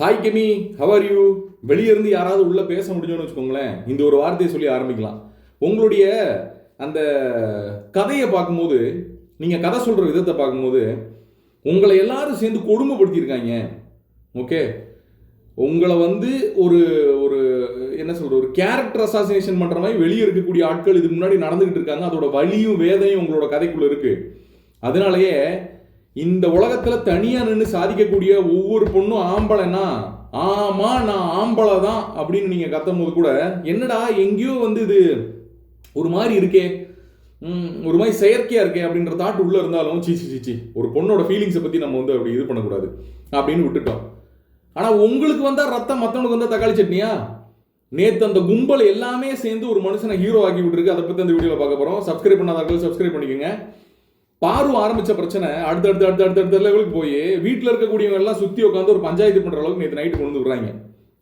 Hi Kemy, how are you? வெளியே இருந்து யாராவது உள்ள பேச முடிஞ்சோன்னு வச்சுக்கோங்களேன், இந்த ஒரு வார்த்தையை சொல்லி ஆரம்பிக்கலாம். உங்களுடைய அந்த கதையை பார்க்கும்போது, நீங்கள் கதை சொல்கிற விதத்தை பார்க்கும்போது, உங்களை எல்லாரும் சேர்ந்து கொடுமைப்படுத்தியிருக்காங்க. ஓகே, உங்களை வந்து ஒரு ஒரு என்ன சொல்கிறது, ஒரு கேரக்டர் அசாசினேஷன் பண்ணுற மாதிரி வெளியே இருக்கக்கூடிய ஆட்கள் இதுக்கு முன்னாடி நடந்துக்கிட்டு இருக்காங்க. அதோட வலியும் வேதனையும் உங்களோட கதைக்குள்ளே இருக்குது. அதனாலேயே இந்த உலகத்தில் தனியாக நின்று சாதிக்கக்கூடிய ஒவ்வொரு பொண்ணும் ஆம்பளைனா, ஆமாம் நான் ஆம்பளை தான் அப்படின்னு நீங்கள் கத்தும் போது கூட, என்னடா எங்கேயோ வந்து இது ஒரு மாதிரி இருக்கே, ஒரு மாதிரி செயற்கையாக இருக்கே அப்படின்ற தாட் உள்ளே இருந்தாலும், சீச்சி ஒரு பொண்ணோட ஃபீலிங்ஸை பற்றி நம்ம வந்து அப்படி இது பண்ணக்கூடாது அப்படின்னு விட்டுட்டோம். ஆனால் உங்களுக்கு வந்தால் ரத்தம், மற்றவனுக்கு வந்தால் தக்காளி சட்னியா? நேற்று அந்த கும்பல் எல்லாமே சேர்ந்து ஒரு மனுஷனை ஹீரோ ஆக்கி விட்டுருக்கு. அதை பற்றி அந்த வீடியோவில் பார்க்க போகிறோம். சப்ஸ்கிரைப் பண்ணாதவர்கள் சப்ஸ்கிரைப் பண்ணிக்கோங்க. பாரு ஆரம்பிச்ச பிரச்சனை அடுத்த லெவலுக்கு போய் வீட்டில் இருக்கக்கூடியவங்க எல்லாம் சுற்றி உட்காந்து ஒரு பஞ்சாயத்து பண்ணுற அளவுக்கு நேற்று நைட்டு கொண்டு விடுறாங்க.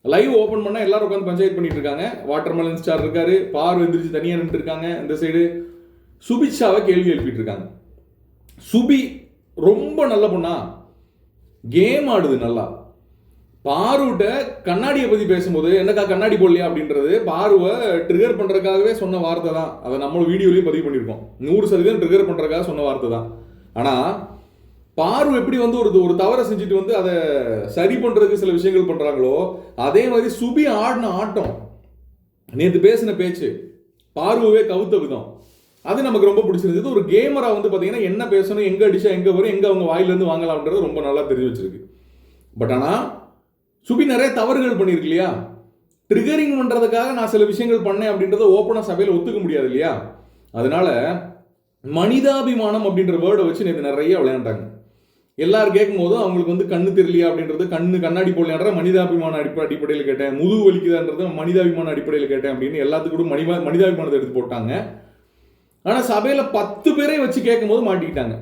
லைவ் ஓப்பன் பண்ணால் எல்லாரும் உட்காந்து பஞ்சாயத்து பண்ணிட்டு இருக்காங்க. வாட்டர்மெலன் ஸ்டார் இருக்காரு, பாரு எந்திரிச்சு தனியாக நின்று இருக்காங்க. இந்த சைடு சுபிக்ஷாவை கேள்வி எழுப்பிட்டு இருக்காங்க. சுபி ரொம்ப நல்ல பொண்ணா, கேம் ஆடுது நல்லா. பாருட்ட கண்ணாடியை பற்றி பேசும்போது, என்னக்கா கண்ணாடி போடலையா அப்படின்றது பாருவை ட்ரிகர் பண்ணுறதுக்காகவே சொன்ன வார்த்தை தான். அதை நம்மளும் வீடியோலையும் பதிவு பண்ணியிருக்கோம். 100% ட்ரிகர் பண்ணுறதுக்காக சொன்ன வார்த்தை தான். ஆனால் பாரு எப்படி வந்து ஒரு தவறை செஞ்சுட்டு வந்து அதை சரி பண்ணுறதுக்கு சில விஷயங்கள் பண்ணுறாங்களோ, அதே மாதிரி சுபி ஆடின ஆட்டம், நேற்று பேசின பேச்சு, பாருவே கவுத்த விதம், அது நமக்கு ரொம்ப பிடிச்சிருந்தது. ஒரு கேமராக வந்து பார்த்தீங்கன்னா என்ன பேசணும், எங்கே அடிச்சா எங்கே வரும், எங்கே அவங்க வாயிலேருந்து வாங்கலாம்ன்றது ரொம்ப நல்லா தெரிஞ்சு வச்சிருக்கு. பட் ஆனால் சுபி நிறைய தவறுகள் பண்ணியிருக்கு இல்லையா? ட்ரிகரிங் பண்ணுறதுக்காக நான் சில விஷயங்கள் பண்ணேன் அப்படின்றத ஓப்பனாக சபையில் ஒத்துக்க முடியாது இல்லையா? அதனால மனிதாபிமானம் அப்படின்ற வேர்டை வச்சு நேற்று நிறைய விளையாண்டாங்க. எல்லாரும் கேட்கும் போதும் அவங்களுக்கு வந்து கண்ணு தெரியலையா அப்படின்றது, கண்ணாடி போடலையான்ற மனிதாபிமான அடிப்படையில் கேட்டேன், முதுகு வலிக்குதான்றது மனிதாபிமான அடிப்படையில் கேட்டேன் அப்படின்னு எல்லாத்துக்கும் மனிதாபிமானத்தை எடுத்து போட்டாங்க. ஆனால் சபையில் 10 பேரை வச்சு கேட்கும் போது மாட்டிக்கிட்டாங்க.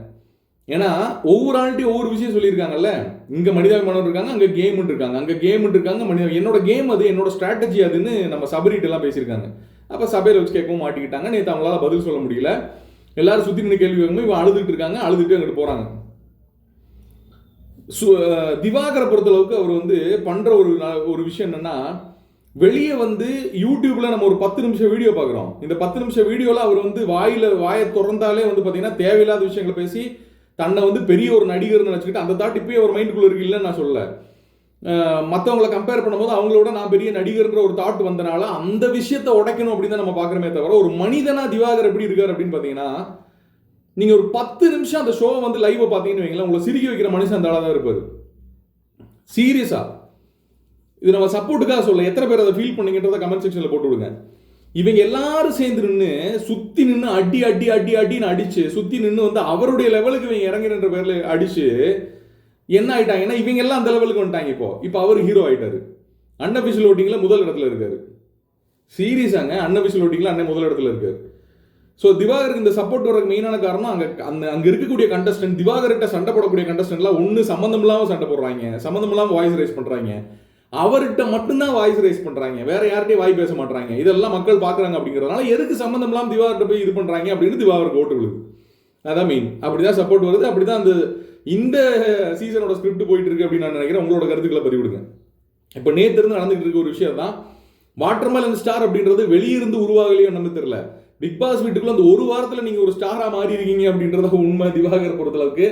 ஏன்னா ஒவ்வொரு ஆள்கிட்டையும் ஒவ்வொரு விஷயம் சொல்லியிருக்காங்கல்ல. இங்கே மனிதாபிமானம் இருக்காங்க, அங்கே கேம் இருக்காங்க, என்னோட கேம் அது, என்னோட ஸ்ட்ராட்டஜி அதுன்னு நம்ம சபரிட்டு எல்லாம் பேசியிருக்காங்க. அப்போ சபையில் வச்சு கேட்கவும் மாட்டிக்கிட்டாங்க. நேற்று அவங்களால பதில் சொல்ல முடியல. எல்லாரும் சுற்றி நின்று கேள்வி கேட்கும்போது இவன் அழுதுட்டு இருக்காங்க, அழுதுட்டு அங்கிட்டு போகிறாங்க. திவாகரை பொறுத்தளவுக்கு அவர் வந்து பண்ணுற ஒரு விஷயம் என்னன்னா, வெளியே வந்து யூடியூப்ல நம்ம ஒரு 10 நிமிஷம் வீடியோ பார்க்குறோம். இந்த 10 நிமிஷம் வீடியோவில் அவர் வந்து வாயை திறந்தாலே வந்து பார்த்தீங்கன்னா தேவையில்லாத விஷயங்களை பேசி தன்னை வந்து பெரிய ஒரு நடிகர்னு நினச்சிக்கிட்டு அந்த தாட் இப்போயே ஒரு மைண்டுக்குள்ளே இருக்கு. இல்லைன்னு நான் சொல்லலை. மற்றவங்களை கம்பேர் பண்ணும்போது அவங்களோட நான் பெரிய நடிகர்ன்ற ஒரு தாட் வந்தனால அந்த விஷயத்தை உடைக்கணும் அப்படின்னு தான் நம்ம பார்க்குறமே தவிர, ஒரு மனிதனா திவாகர் எப்படி இருக்கார் அப்படின்னு பார்த்தீங்கன்னா, நீங்கள் ஒரு 10 நிமிஷம் அந்த ஷோவை வந்து லைவை பார்த்தீங்கன்னு வைங்களேன், உங்களை சிரிக்க வைக்கிற மனுஷன் அந்த ஆளாக தான் இருப்பார். சீரியஸா இது நம்ம சப்போர்ட்டுக்காக சொல்ல. எத்தனை பேர் அதை ஃபீல் பண்ணீங்கன்றத கமெண்ட் செக்ஷனில் போட்டு விடுங்க. இவங்க எல்லாரும் சேர்ந்து நின்று சுற்றி நின்று அடின்னு அடிச்சு சுற்றி நின்று வந்து அவருடைய லெவலுக்கு இவங்க இறங்குற பேரில் அடிச்சு என்ன ஆயிட்டாங்கன்னா, இவங்க எல்லாம் அந்த லெவலுக்கு வந்துட்டாங்க. இப்போ அவர் ஹீரோ ஆயிட்டாரு. அன்அஃபிஷியல் ஓட்டிங்கில் முதல் இடத்துல இருக்காரு. சீரியஸாங்க, அன்அஃபிஷியல் ஓட்டிங்கில் அண்ணன் முதல் இடத்துல இருக்காரு. ஸோ திவாகருக்கு இந்த சப்போர்ட் வரக்கு மெயினான காரணம் அங்கே இருக்கக்கூடிய கண்டஸ்டன்ட், திவாகர்கிட்ட சண்டை போடக்கூடிய கண்டஸ்டன்ட்லாம் ஒன்று சம்மந்தம் இல்லாமல் சண்டை போடுறாங்க, சம்மந்தம் இல்லாமல் வாய்ஸ் ரைஸ் பண்ணுறாங்க, அவர்கிட்ட மட்டும்தான் வாய்ஸ் ரைஸ் பண்றாங்க, வேற யார்கிட்டயும் வாய் பேச மாட்டாங்க. இதெல்லாம் மக்கள் பாக்குறாங்க. அப்படிங்கிறதுனால எதுக்கு சம்பந்தம் இல்லாம திவாகர்கிட்ட போய் இது பண்றாங்க அப்படின்னு திவாகருக்கு ஓட்டு விழுது. அதான் மீன். அப்படிதான் சப்போர்ட் வருது. அப்படிதான் இந்த சீசனோட ஸ்கிரிப்ட் போயிட்டு இருக்கு அப்படின்னு நான் நினைக்கிறேன். உங்களோட கருத்துக்களை பதிவிடுங்க. இப்போ நேற்று இருந்து நடந்துகிட்டு இருக்க ஒரு விஷயம் தான், வாட்டர்மெலன் ஸ்டார் அப்படின்றது வெளியிருந்து உருவாகலையோ நம்ம தெரியல. பிக் பாஸ் வீட்டுக்குள்ள அந்த ஒரு வாரத்தில் நீங்க ஒரு ஸ்டாரா மாறி இருக்கீங்க அப்படின்றத உண்மை. திவாகர் பொறுத்தளவுக்கு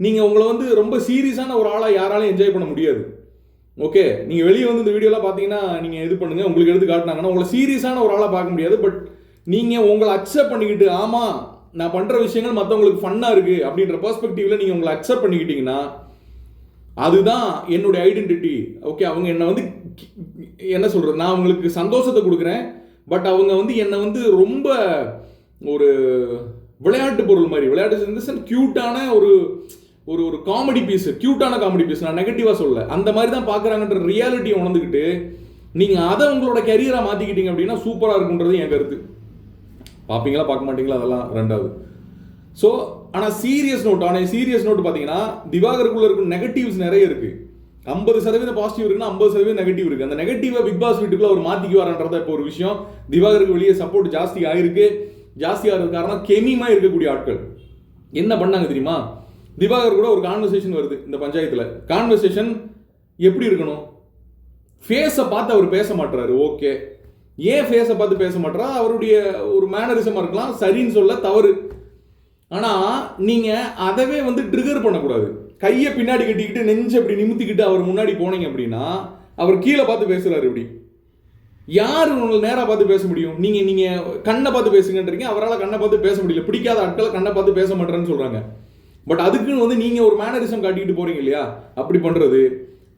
நீங்க உங்களை வந்து ரொம்ப சீரியஸான ஒரு ஆளா யாராலையும் என்ஜாய் பண்ண முடியாது. ஓகே, நீங்கள் வெளியே வந்து இந்த வீடியோலாம் பார்த்தீங்கன்னா நீங்கள் இது பண்ணுங்கள், உங்களுக்கு எடுத்து காட்டினாங்கன்னா உங்களை சீரியஸான ஒரு ஆளாக பார்க்க முடியாது. பட் நீங்கள் உங்களை அக்செப்ட் பண்ணிக்கிட்டு, ஆமாம் நான் பண்ணுற விஷயங்கள் மற்றவங்களுக்கு ஃபன்னாக இருக்குது அப்படின்ற பெர்ஸ்பெக்டிவில் நீங்கள் உங்களை அக்செப்ட் பண்ணிக்கிட்டீங்கன்னா அதுதான் என்னுடைய ஐடென்டிட்டி. ஓகே, அவங்க என்னை வந்து என்ன சொல்கிறது, நான் அவங்களுக்கு சந்தோஷத்தை கொடுக்குறேன். பட் அவங்க வந்து என்னை வந்து ரொம்ப ஒரு விளையாட்டு பொருள் மாதிரி, விளையாட்டு க்யூட்டான ஒரு காமெடி பீஸ், கியூட்டான காமெடி பீஸ், நான் நெகட்டிவாக சொல்ல, அந்த மாதிரி தான் பார்க்குறாங்கன்ற ரியாலிட்டியை உணர்ந்துக்கிட்டு நீங்கள் அதை உங்களோட கேரியராக மாற்றிக்கிட்டீங்க அப்படின்னா சூப்பராக இருக்குன்றது என் கருத்து. பார்ப்பீங்களா பார்க்க மாட்டீங்களா அதெல்லாம் ரெண்டாவது. ஸோ ஆனால் சீரியஸ் நோட் பார்த்தீங்கன்னா திவாகருக்குள்ள இருக்க நெகட்டிவ்ஸ் நிறைய இருக்குது. 50% பாசிட்டிவ் இருக்குன்னா 50% நெகட்டிவ் இருக்குது. அந்த நெகட்டிவை பிக் பாஸ் வீட்டுக்குள்ள அவர் மாற்றிக்குவாரன்றத இப்போ ஒரு விஷயம். திவாகருக்கு வெளியே சப்போர்ட் ஜாஸ்தி ஆகிறது காரணம் கெமிமா இருக்கக்கூடிய ஆட்கள் என்ன பண்ணாங்க தெரியுமா? திவாகர் கூட ஒரு கான்வர்சேஷன் வருது இந்த பஞ்சாயத்தில். கான்வர்சேஷன் எப்படி இருக்கணும்? ஃபேஸை பார்த்து அவர் பேச மாட்டாரு. ஓகே, ஏன் ஃபேஸை பார்த்து பேச மாட்டாரா? அவருடைய ஒரு மேனரிசமாக இருக்கலாம், சரின்னு சொல்ல தவறு. ஆனால் நீங்கள் அதவே வந்து ட்ரிகர் பண்ணக்கூடாது. கையை பின்னாடி கட்டிக்கிட்டு நெஞ்சு அப்படி நிமித்திக்கிட்டு அவர் முன்னாடி போனீங்க அப்படின்னா அவர் கீழே பார்த்து பேசுகிறாரு. இப்படி யார் உங்களை நேராக பார்த்து பேச முடியும்? நீங்கள் கண்ணை பார்த்து பேசுங்கன்றீங்க, அவரால் கண்ணை பார்த்து பேச முடியல. பிடிக்காத ஆட்களை கண்ணை பார்த்து பேச மாட்டேன்னு சொல்கிறாங்க. பட் அதுக்குன்னு வந்து நீங்கள் ஒரு மேனரிசம் காட்டிக்கிட்டு போகிறீங்க இல்லையா? அப்படி பண்ணுறது,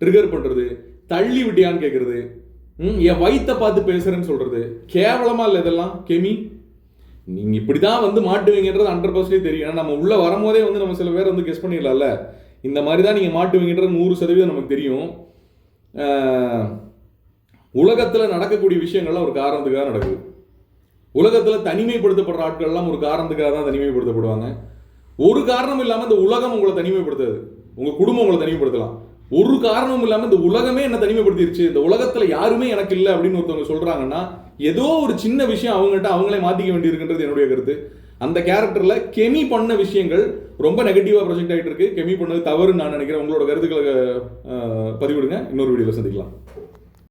ட்ரிகர் பண்ணுறது, தள்ளி விட்டியான்னு கேட்குறது, என் வயிற்றை பார்த்து பேசுகிறேன்னு சொல்கிறது, கேவலமாக இல்லை இதெல்லாம்? கெமி, நீங்கள் இப்படி தான் வந்து மாட்டுவீங்கன்றது 100% தெரியும். ஏன்னா நம்ம உள்ளே வரும்போதே வந்து நம்ம சில பேர் வந்து கெஸ் பண்ணிடலாம்ல, இந்த மாதிரி தான் நீங்கள் மாட்டுவீங்கன்றது 100% நமக்கு தெரியும். உலகத்தில் நடக்கக்கூடிய விஷயங்கள்லாம் ஒரு காரணத்துக்காக நடக்குது. உலகத்தில் தனிமைப்படுத்தப்படுற ஆட்கள்லாம் ஒரு காரணத்துக்காக தான் தனிமைப்படுத்தப்படுவாங்க. ஒரு காரணம் இல்லாமல் இந்த உலகம் உங்களை தனிமைப்படுத்தாது. உங்கள் குடும்பம் உங்களை தனிமைப்படுத்தலாம். ஒரு காரணமும் இல்லாமல் இந்த உலகமே என்ன தனிமைப்படுத்திடுச்சு, இந்த உலகத்தில் யாருமே எனக்கு இல்லை அப்படின்னு ஒருத்தவங்க சொல்கிறாங்கன்னா ஏதோ ஒரு சின்ன விஷயம் அவங்ககிட்ட அவங்களே மாற்றிக்க வேண்டியிருக்குன்றது என்னுடைய கருத்து. அந்த கேரக்டரில் கெமி பண்ண விஷயங்கள் ரொம்ப நெகட்டிவாக ப்ரொஜெக்ட் ஆகிட்டு இருக்கு. கெமி பண்ணது தவறுன்னு நான் நினைக்கிறேன். உங்களோட கருத்துக்களை பதிவிடுங்க. இன்னொரு வீடியோவில் சந்திக்கலாம்.